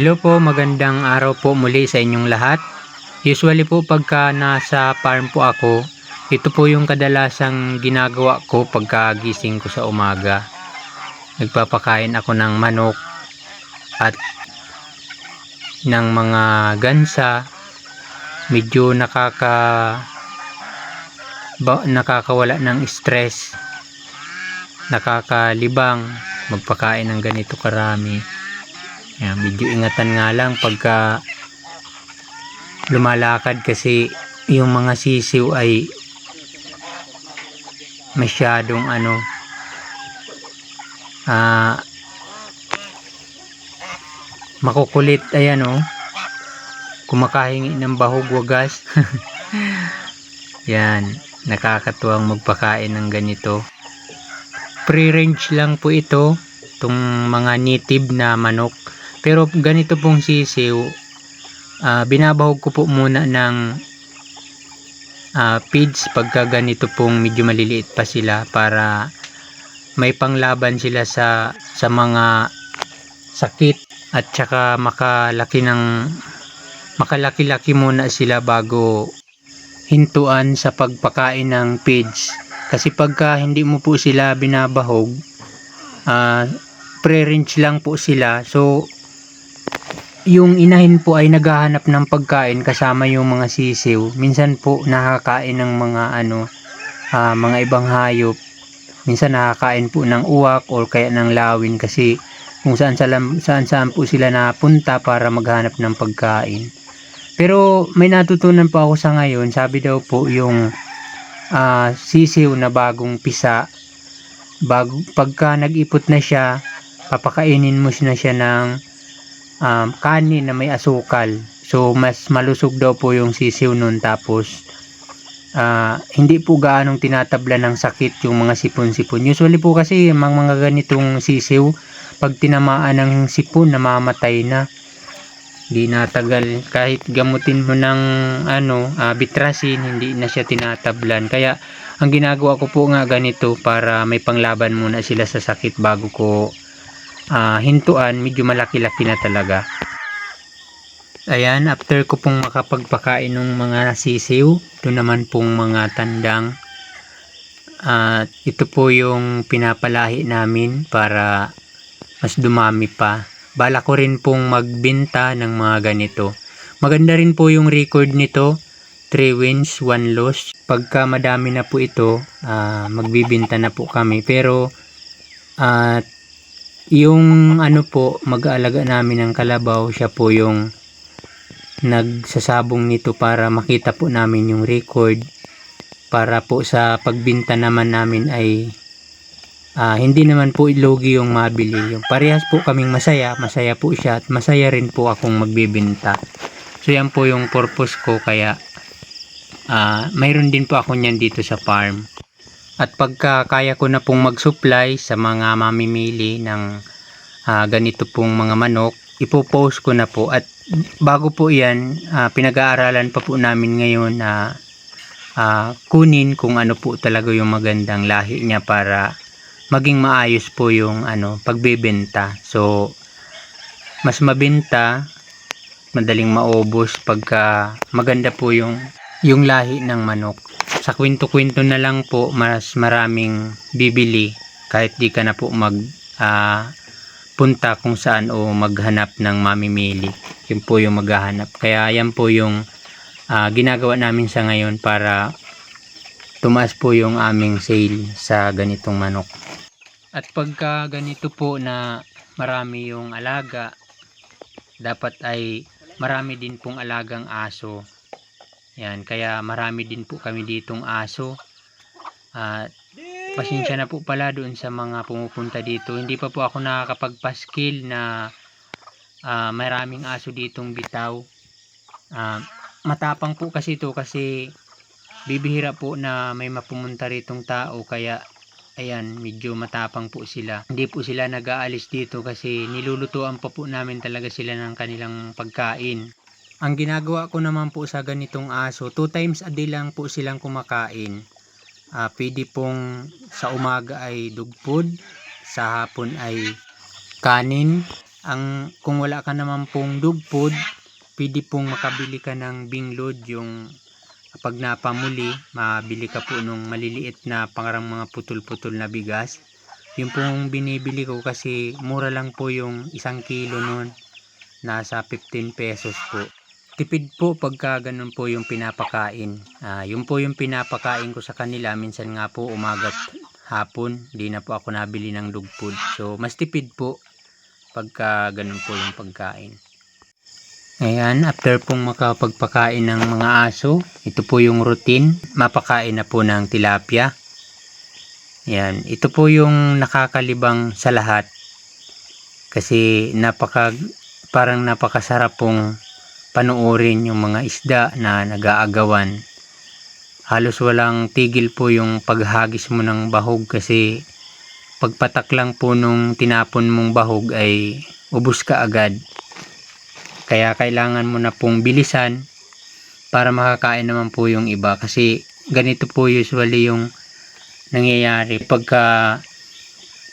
Hello po, magandang araw po muli sa inyong lahat. Usually po pagka nasa farm po ako, ito po yung kadalasang ginagawa ko pagka gising ko sa umaga. Nagpapakain ako ng manok at ng mga gansa. Medyo nakakawala ng stress, nakakalibang magpakain ng ganito karami. Yan, medyo ingatan nga lang pagka lumalakad kasi yung mga sisiw ay masyadong makukulit. Ayan kumakahingi ng bahog wagas. Yan, nakakatuwang magpakain ng ganito. Free range lang po itong mga native na manok. Pero ganito pong sisiw, binabahog ko po muna ng feeds pagka ganito pong medyo maliliit pa sila para may panglaban sila sa mga sakit at saka makalaki-laki muna sila bago hintuan sa pagpakain ng feeds. Kasi pagka hindi mo po sila binabahog, pre-range lang po sila, so yung inahin po ay naghahanap ng pagkain kasama yung mga sisiw. Minsan po nakakain ng mga ibang hayop. Minsan nakakain po ng uwak or kaya ng lawin kasi kung saan po sila napunta para maghanap ng pagkain. Pero may natutunan po ako sa ngayon. Sabi daw po yung sisiw na bagong pisa, pagka nag-ipot na siya, papakainin mo na siya ng kanin na may asukal. So mas malusog daw po yung sisiw nun. Tapos hindi po gaanong tinatabla ng sakit yung mga sipon-sipon. Usually po kasi mga ganitong sisiw, pag tinamaan ng sipon, namamatay na. Di natagal, kahit gamutin mo ng bitrasin, hindi na siya tinatablan. Kaya ang ginagawa ko po nga ganito para may panglaban muna sila sa sakit bago ko hintuan. Medyo malaki-laki na talaga. Ayan, after ko pong makapagpakain ng mga sisiw, ito naman pong mga tandang, ito po yung pinapalahi namin para mas dumami pa. Bala ko rin pong magbenta ng mga ganito. Maganda rin po yung record nito, 3 wins 1 loss. Pagka madami na po ito, magbibenta na po kami. Pero yung mag-aalaga namin ng kalabaw, siya po yung nagsasabong nito para makita po namin yung record, para po sa pagbinta naman namin ay hindi naman po ilugi yung mabili. Yung parehas po kaming masaya po siya at masaya rin po akong magbibenta. So yan po yung purpose ko, kaya mayroon din po ako niyan dito sa farm. At pagka kaya ko na pong mag-supply sa mga mamimili ng ganito pong mga manok, ipopost ko na po. At bago po yan, pinag-aaralan pa po namin ngayon na kunin kung ano po talaga yung magandang lahi niya para maging maayos po yung pagbebenta. So mas mabenta, madaling maubos pagka maganda po yung lahi ng manok. Sa kwento-kwento na lang po, mas maraming bibili kahit di ka na po punta kung saan o maghanap ng mamimili. Yun po yung maghahanap. Kaya yan po yung ginagawa namin sa ngayon para tumaas po yung aming sale sa ganitong manok. At pagka ganito po na marami yung alaga, dapat ay marami din pong alagang aso. Yan, kaya marami din po kami ditong aso. Pasensya na po pala doon sa mga pumupunta dito. Hindi pa po ako nakakapagpaskil na maraming aso ditong bitaw. Matapang po kasi ito, kasi bibihira po na may mapumunta ritong tao. Kaya ayan, medyo matapang po sila. Hindi po sila nag-aalis dito kasi nilulutuan pa po namin talaga sila ng kanilang pagkain. Ang ginagawa ko naman po sa ganitong aso, 2 times a day lang po silang kumakain. Pwede pong sa umaga ay dog food, sa hapon ay kanin, Kung wala ka naman pong dog food, pwede pong makabili ka ng binglod, yung kapag napamuli, mabili ka po nung maliliit na parang mga putol-putol na bigas. Yung pong binibili ko kasi mura lang po yung 1 kilo nun, nasa 15 pesos po. Tipid po pagka ganun po yung pinapakain. Yun po yung pinapakain ko sa kanila. Minsan nga po umaga't hapon, di na po ako nabili ng dog food. So mas tipid po pagka ganun po yung pagkain. Ayan, after pong makapagpakain ng mga aso, ito po yung routine. Mapakain na po ng tilapia. Ayan, ito po yung nakakalibang sa lahat. Kasi parang napakasarap pong panuorin yung mga isda na nag-aagawan. Halos walang tigil po yung paghagis mo ng bahog kasi pagpatak lang po nung tinapon mong bahog ay ubos ka agad. Kaya kailangan mo na pong bilisan para makakain naman po yung iba. Kasi ganito po usually yung nangyayari pagka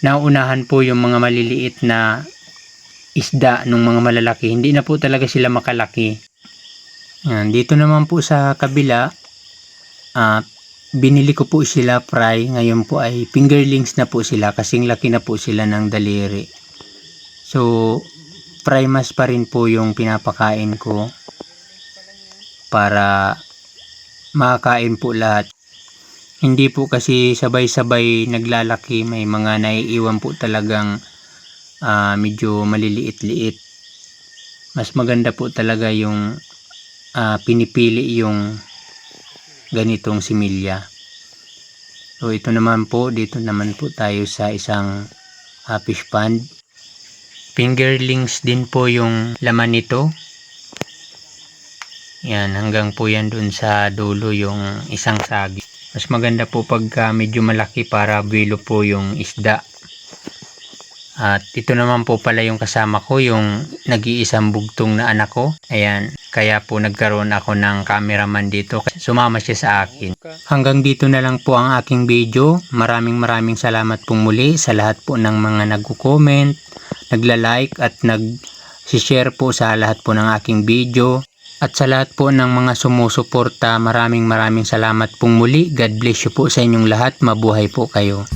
nauunahan po yung mga maliliit na isda nung mga malalaki. Hindi na po talaga sila makalaki. Yan, dito naman po sa kabila, binili ko po sila fry. Ngayon po ay fingerlings na po sila kasing laki na po sila ng daliri. So fry mas pa rin po yung pinapakain ko para makakain po lahat. Hindi po kasi sabay-sabay naglalaki, may mga naiiwan po talagang medyo maliliit-liit. Mas maganda po talaga yung pinipili yung ganitong similya. So ito naman po, dito naman po tayo sa isang fish pond. Fingerlings din po yung laman nito. Yan, hanggang po yan dun sa dulo yung isang sagi. Mas maganda po pagka medyo malaki para buwelo po yung isda. At ito naman po pala yung kasama ko, yung nag-iisang bugtong na anak ko. Ayan, kaya po nagkaroon ako ng cameraman dito. Sumama siya sa akin. Hanggang dito na lang po ang aking video. Maraming salamat pong muli sa lahat po ng mga nagko-comment, nagla-like at nag-share po sa lahat po ng aking video. At sa lahat po ng mga sumusuporta, maraming salamat pong muli. God bless you po sa inyong lahat. Mabuhay po kayo.